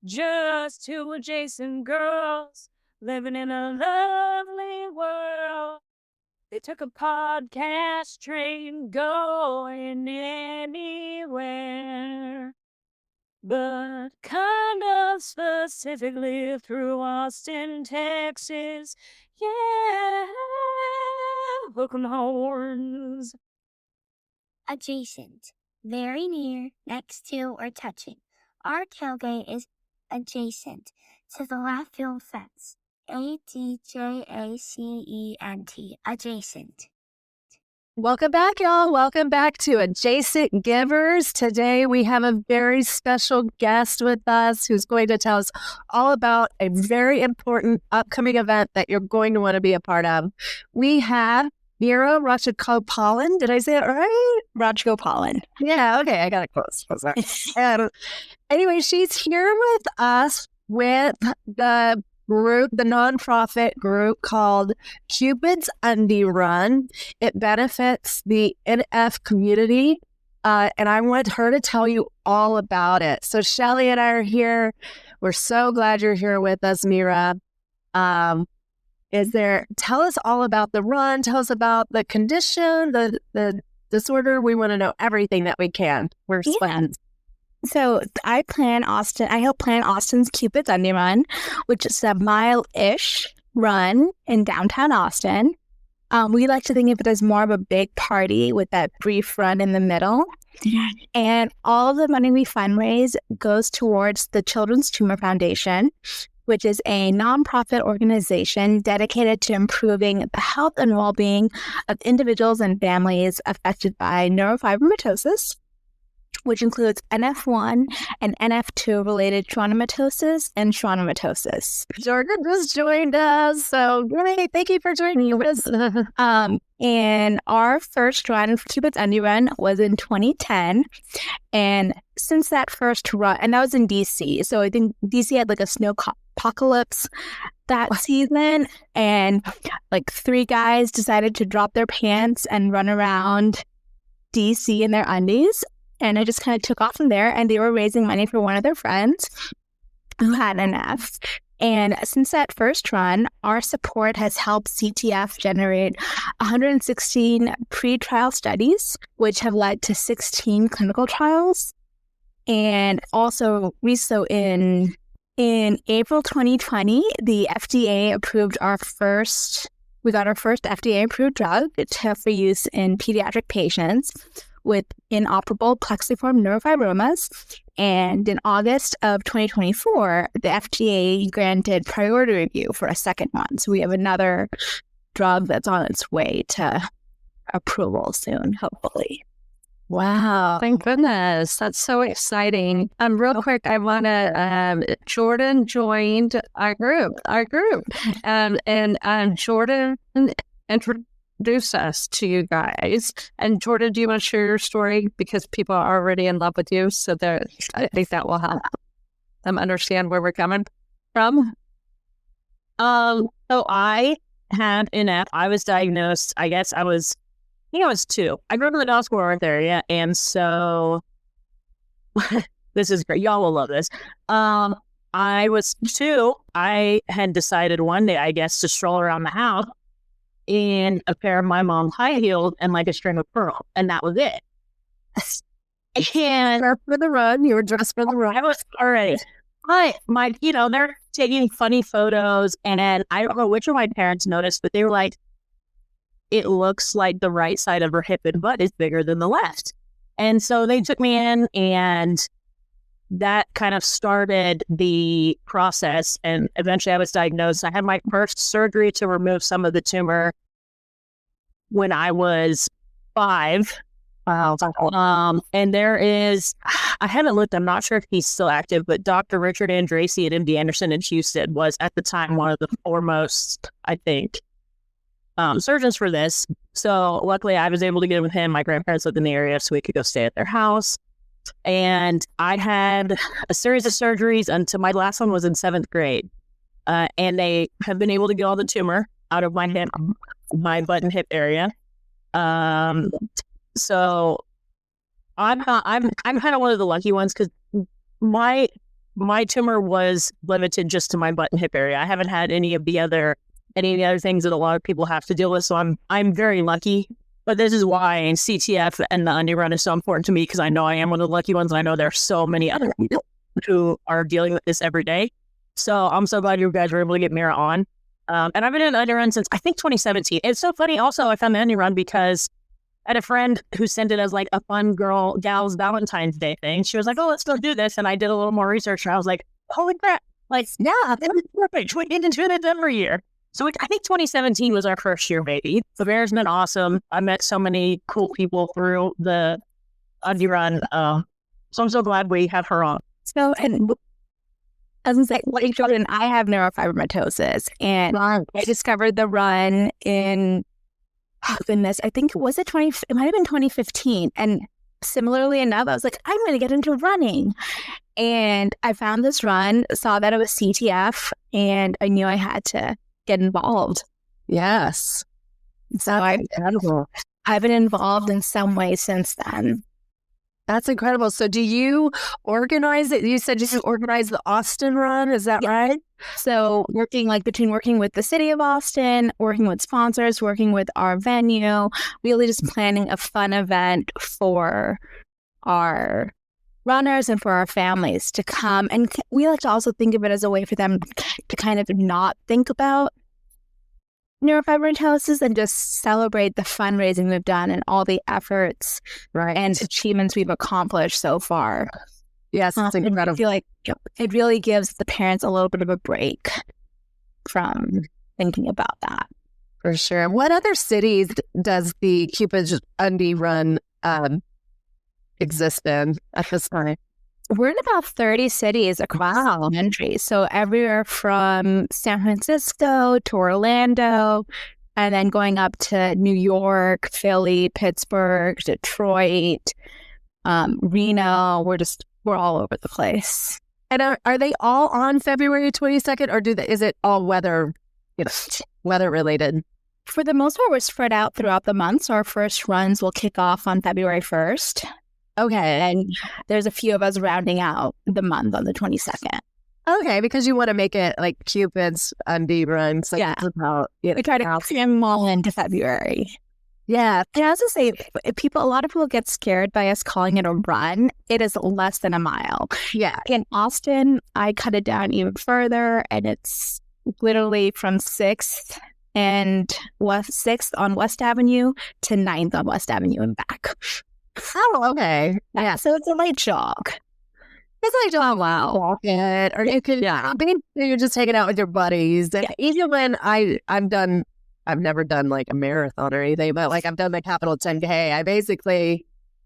Just two adjacent girls living in a lovely world. They took a podcast train going anywhere, but kind of specifically through Austin, Texas. Yeah, hook 'em horns. Adjacent, very near, next to, or touching. Our tailgate is adjacent to the left field fence. ADJACENT, adjacent. Welcome back, y'all. Welcome back to Adjacent Givers. Today we have a very special guest with us who's going to tell us all about a very important upcoming event that you're going to want to be a part of. We have Meera Rajagopalan. Did I say it right? Rajagopalan. Yeah, okay. I got it close. Anyway, she's here with us with the group, the nonprofit group called Cupid's Undie Run. It benefits the NF community, and I want her to tell you all about it. So Shelly and I are here. We're so glad you're here with us, Meera. Tell us all about the run. Tell us about the condition, the disorder. We want to know everything that we can. We're friends. So I help plan Austin's Cupid's Undie Run, which is a mile-ish run in downtown Austin. We like to think of it as more of a big party with that brief run in the middle. And all of the money we fundraise goes towards the Children's Tumor Foundation, which is a nonprofit organization dedicated to improving the health and well-being of individuals and families affected by neurofibromatosis, which includes NF1 and NF2 related schwannomatosis and schwannomatosis. Jordan just joined us, so great. Thank you for joining us. And our first run for Cupid's Undie Run was in 2010. And since that first run, and that was in DC, so I think DC had like a snow apocalypse that season, and like 3 guys decided to drop their pants and run around DC in their undies. And I just kind of took off from there, and they were raising money for one of their friends who had NF. And since that first run, our support has helped CTF generate 116 pre-trial studies, which have led to 16 clinical trials. And also, in April 2020, the FDA approved our first FDA-approved drug for use in pediatric patients with inoperable plexiform neurofibromas. And in August of 2024, the FDA granted priority review for a second one. So we have another drug that's on its way to approval soon, hopefully. Wow. Thank goodness. That's so exciting. Real quick, I want to, Jordan joined our group. And Jordan introduce us to you guys. And Jordan, do you want to share your story? Because people are already in love with you. So I think that will help them understand where we're coming from. So I had NF. I was diagnosed, I think I was 2. I grew up in the Dallas Fort Worth area. And so this is great. Y'all will love this. I was 2. I had decided one day, I guess, to stroll around the house in a pair of my mom's high heels and like a string of pearls. And that was it. And dressed for the run. You were dressed for the run. I was already. They're taking funny photos. And I don't know which of my parents noticed, but they were like, it looks like the right side of her hip and butt is bigger than the left. And so they took me in, and that kind of started the process. And eventually I was diagnosed. I had my first surgery to remove some of the tumor when I was 5. Wow. And there is, I haven't looked, I'm not sure if he's still active, but Dr. Richard Andrasey at MD Anderson in Houston was at the time one of the foremost, I think, surgeons for this. So luckily I was able to get in with him. My grandparents lived in the area, so we could go stay at their house. And I had a series of surgeries until my last one was in 7th grade. And they have been able to get all the tumor out of my hip, my butt and hip area. So I'm kind of one of the lucky ones, because my tumor was limited just to my butt and hip area. I haven't had any of the other things that a lot of people have to deal with. So I'm very lucky. But this is why CTF and the Undie Run is so important to me, because I know I am one of the lucky ones. And I know there are so many other people who are dealing with this every day. So I'm so glad you guys were able to get Meera on. And I've been in the Undie Run since, I think, 2017. It's so funny. Also, I found the Undie Run because I had a friend who sent it as like a fun gals Valentine's Day thing. She was like, oh, let's go do this. And I did a little more research and I was like, holy crap. Like, yeah, that was perfect. We get into it every year. So I think 2017 was our first year, baby. The Meera's been awesome. I met so many cool people through the Undie Run. So I'm so glad we have her on. So, and I was going to say, like Jordan, I have neurofibromatosis, and I discovered the run in, oh goodness, I think, it might have been 2015. And similarly enough, I was like, I'm going to get into running. And I found this run, saw that it was CTF, and I knew I had to get involved. Yes. So I've been involved in some way since then. That's incredible. So do you organize it? You said you organize the Austin Run. Is that right? So working with the city of Austin, working with sponsors, working with our venue, really just planning a fun event for our runners and for our families to come. And we like to also think of it as a way for them to kind of not think about neurofibromatosis and just celebrate the fundraising we've done and all the efforts and achievements we've accomplished so far. Yes, it's incredible. I feel like it really gives the parents a little bit of a break from thinking about that. For sure. What other cities does the Cupid's Undie Run exist in at this time? We're in about 30 cities across the country. So everywhere from San Francisco to Orlando, and then going up to New York, Philly, Pittsburgh, Detroit, Reno. We're all over the place. And are they all on February 22nd, or is it all weather related? For the most part, we're spread out throughout the month. So our first runs will kick off on February 1st. Okay. And there's a few of us rounding out the month on the 22nd. Okay, because you want to make it like Cupid's Undie Run. So yeah. We try to cram them all into February. Yeah. And I also say, a lot of people get scared by us calling it a run. It is less than a mile. Yeah. In Austin, I cut it down even further, and it's literally from 6th on West Avenue to 9th on West Avenue and back. Oh, okay. Yeah, so it's a light jog. It's like, oh, wow. Walk it. Or you could, you're just hanging out with your buddies. And even when I've never done like a marathon or anything, but like I've done the Capital 10K,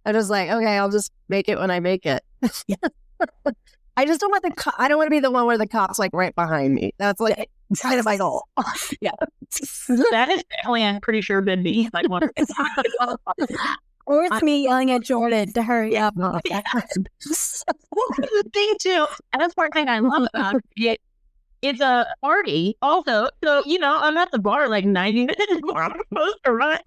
I'm just like, okay, I'll just make it when I make it. I just don't want I don't want to be the one where the cop's like right behind me. That's like kind of my goal. Yeah. That is definitely, I'm pretty sure, been me. Like, or it's me yelling at Jordan to hurry up. Yeah. The thing too, and that's part thing I love about it. It's a party also. So, I'm at the bar like 90 minutes before I'm supposed to run.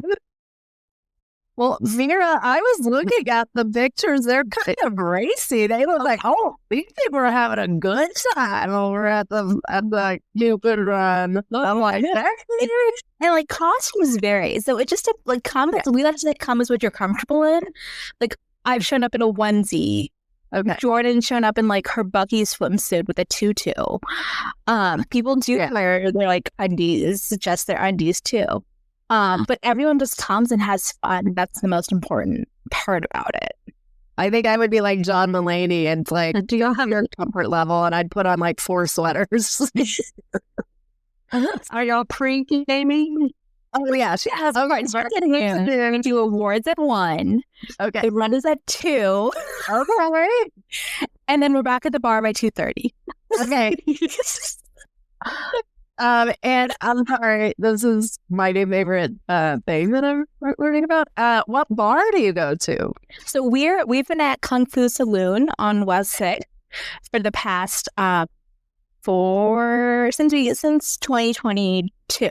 Well, Meera, I was looking at the pictures. They're kind of racy. They look like, these people are having a good time over at the Cupid Run. I'm like, and like costumes vary. So it just like come. We like to say come is what you're comfortable in. Like I've shown up in a onesie. Okay. Jordan's shown up in like her Bucky's swimsuit with a tutu. People do wear their like undies, just their undies too. But everyone just comes and has fun. That's the most important part about it. I think I would be like John Mulaney and it's like, do y'all have your comfort level? And I'd put on like 4 sweaters. Are y'all pre-gaming? Oh, yeah. She has. Okay, so we're getting into awards at 1. Okay. The run is at 2. Okay. And then we're back at the bar by 2:30. Okay. And I'm sorry, this is my new favorite thing that I'm learning about. What bar do you go to? So we've been at Kung Fu Saloon on West 6th for the past since 2022,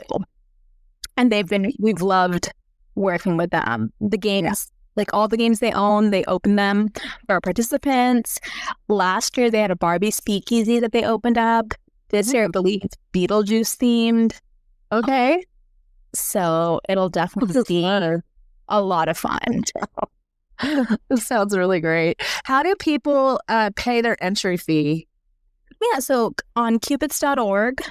and we've loved working with them. The games Like all the games they own, they open them for participants. Last year, they had a Barbie speakeasy that they opened up. This year, I believe it's Beetlejuice themed. Okay. So it'll definitely be a lot of fun. This sounds really great. How do people pay their entry fee? Yeah, so on cupids.org,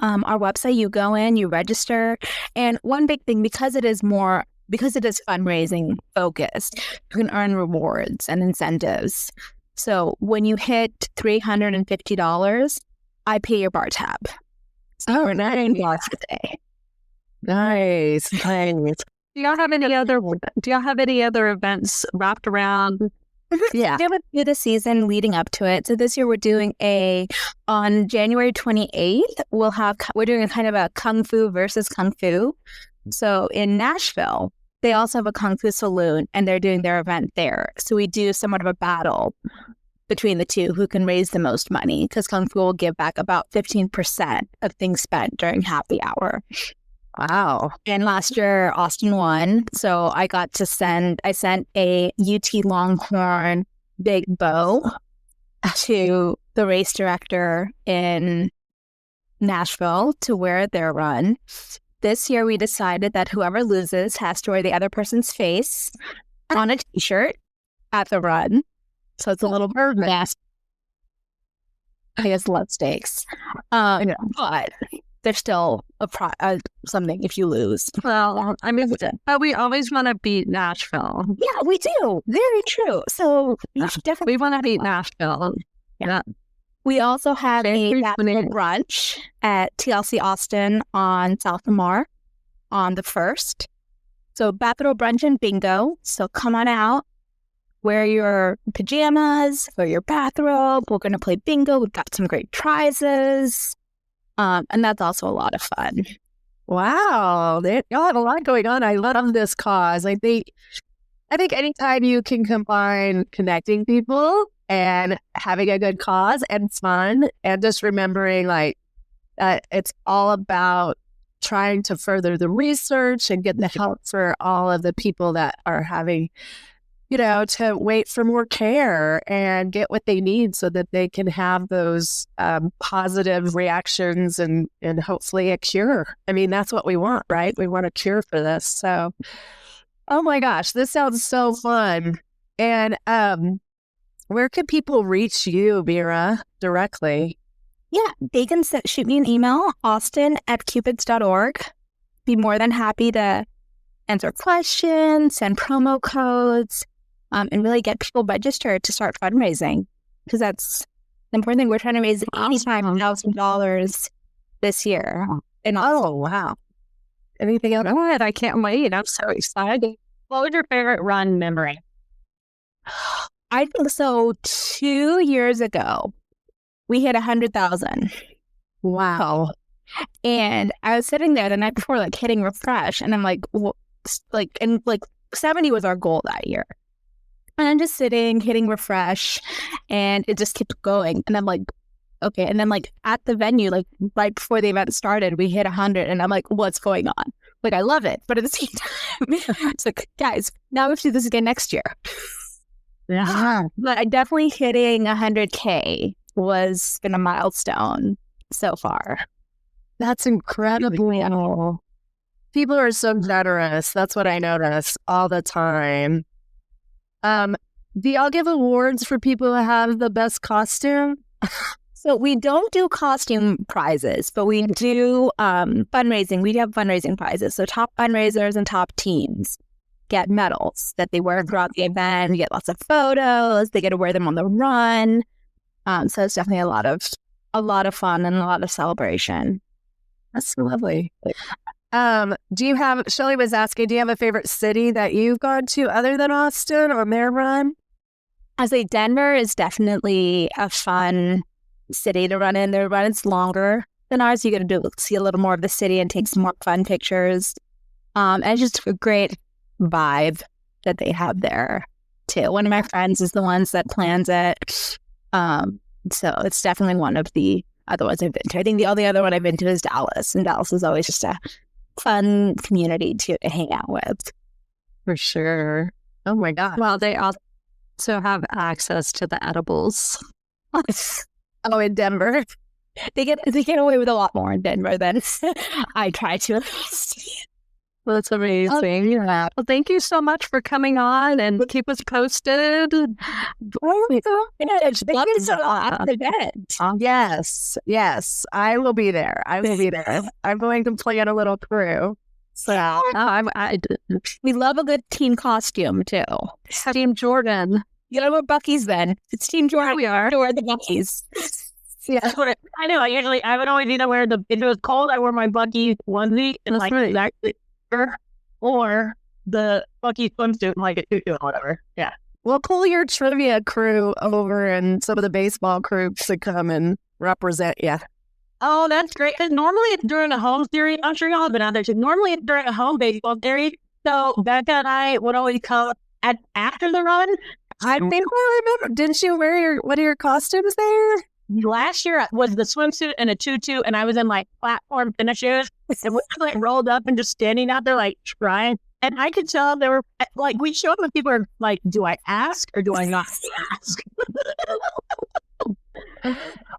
our website, you go in, you register. And one big thing, because it is fundraising focused, you can earn rewards and incentives. So when you hit $350, I pay your bar tab. So Oh, we're not nice. $9 a day. Nice. Do y'all have any other events wrapped around? Yeah. We have a few this season leading up to it. So this year we're doing on January 28th, we're doing a kind of a Kung Fu versus Kung Fu. So in Nashville, they also have a Kung Fu Saloon and they're doing their event there. So we do somewhat of a battle between the two who can raise the most money, because Kung Fu will give back about 15% of things spent during happy hour. Wow. And last year, Austin won. So I sent a UT Longhorn big bow to the race director in Nashville to wear at their run. This year, we decided that whoever loses has to wear the other person's face on a T-shirt at the run. So it's a little mask. I guess love stakes. But there's still something if you lose. Well, I mean, we always want to beat Nashville. Yeah, we do. Very true. So We want to beat Nashville. Yeah. We also have a brunch at TLC Austin on South Lamar on the 1st. So bathrobe brunch and bingo. So come on out, wear your pajamas, wear your bathrobe. We're going to play bingo. We've got some great prizes. And that's also a lot of fun. Wow. Y'all have a lot going on. I love this cause. I think anytime you can combine connecting people and having a good cause and fun and just remembering it's all about trying to further the research and get the help for all of the people that are having, to wait for more care and get what they need so that they can have those positive reactions and hopefully a cure. I mean, that's what we want, right? We want a cure for this. So, oh my gosh, this sounds so fun. And where can people reach you, Meera, directly? Yeah, they can shoot me an email, austin@cupids.org. Be more than happy to answer questions, send promo codes, and really get people registered to start fundraising. Because that's the important thing. We're trying to raise $85,000 this year. And oh, wow. Anything else? Oh, I can't wait. I'm so excited. What was your favorite run memory? I think so. 2 years ago, we hit 100,000. Wow. And I was sitting there the night before, hitting refresh. And I'm like, 70 was our goal that year. And I'm just sitting, hitting refresh, and it just kept going. And I'm like, okay. And then at the venue, right before the event started, we hit 100. And I'm like, what's going on? I love it. But at the same time, it's guys, now we have to do this again next year. Yeah. But I definitely hitting 100K was been a milestone so far. That's incredible. People are so generous. That's what I notice all the time. Do y'all give awards for people who have the best costume? So we don't do costume prizes, but we do fundraising. We have fundraising prizes. So top fundraisers and top teams get medals that they wear throughout the event. We get lots of photos. They get to wear them on the run. So it's definitely a lot of fun and a lot of celebration. That's lovely. Do you have, Shelly was asking, do you have a favorite city that you've gone to other than Austin or their run? I say Denver is definitely a fun city to run in. Their run is longer than ours. You get to see a little more of the city and take some more fun pictures. And it's just a great vibe that they have there too. One of my friends is the ones that plans it. So it's definitely one of the other ones I've been to. I think the only other one I've been to is Dallas, and Dallas is always just a fun community to hang out with. For sure. Oh my God. Well, they also have access to the edibles. Oh, in Denver. They get away with a lot more in Denver than I try to. Well, that's amazing. Yeah. Well, thank you so much for coming on and keep us posted. Yes. I will be there. I'm going to plan a little crew. So We love a good team costume too. Team Jordan. You know, we're Bucky's then. It's Team Jordan. We are. We're the Bucky's. yeah. That's what I know. I would always either wear if it was cold, I wore my Bucky onesie and That's like right. exactly, or the Bucky swimsuit and like a tutu or whatever. Yeah. We'll pull your trivia crew over and some of the baseball crews to come and represent you. Oh, that's great. Because normally it's during a home series. I'm sure y'all have been out there too. Normally it's during a home baseball series. So Becca and I would always come after the run. I think I remember. Didn't you wear one of your costumes there? Last year was the swimsuit and a tutu, and I was in like platform tennis shoes, and we were like rolled up and just standing out there like trying. And I could tell they were like, we showed them, people are like, do I ask or do I not ask?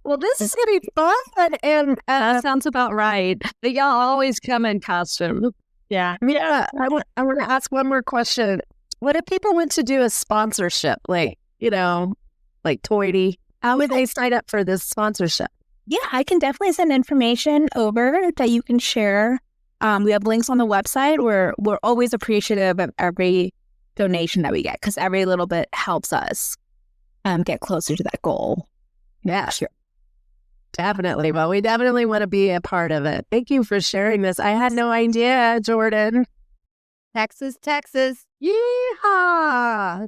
Well, this is going to be fun. And That sounds about right. But y'all always come in costume. Yeah. I want to ask one more question. What if people want to do a sponsorship, like Toity? How would they sign up for this sponsorship? Yeah, I can definitely send information over that you can share. We have links on the website. We're always appreciative of every donation that we get because every little bit helps us get closer to that goal. Yeah, sure. Definitely. Well, we definitely want to be a part of it. Thank you for sharing this. I had no idea, Jordan. Texas. Yeehaw!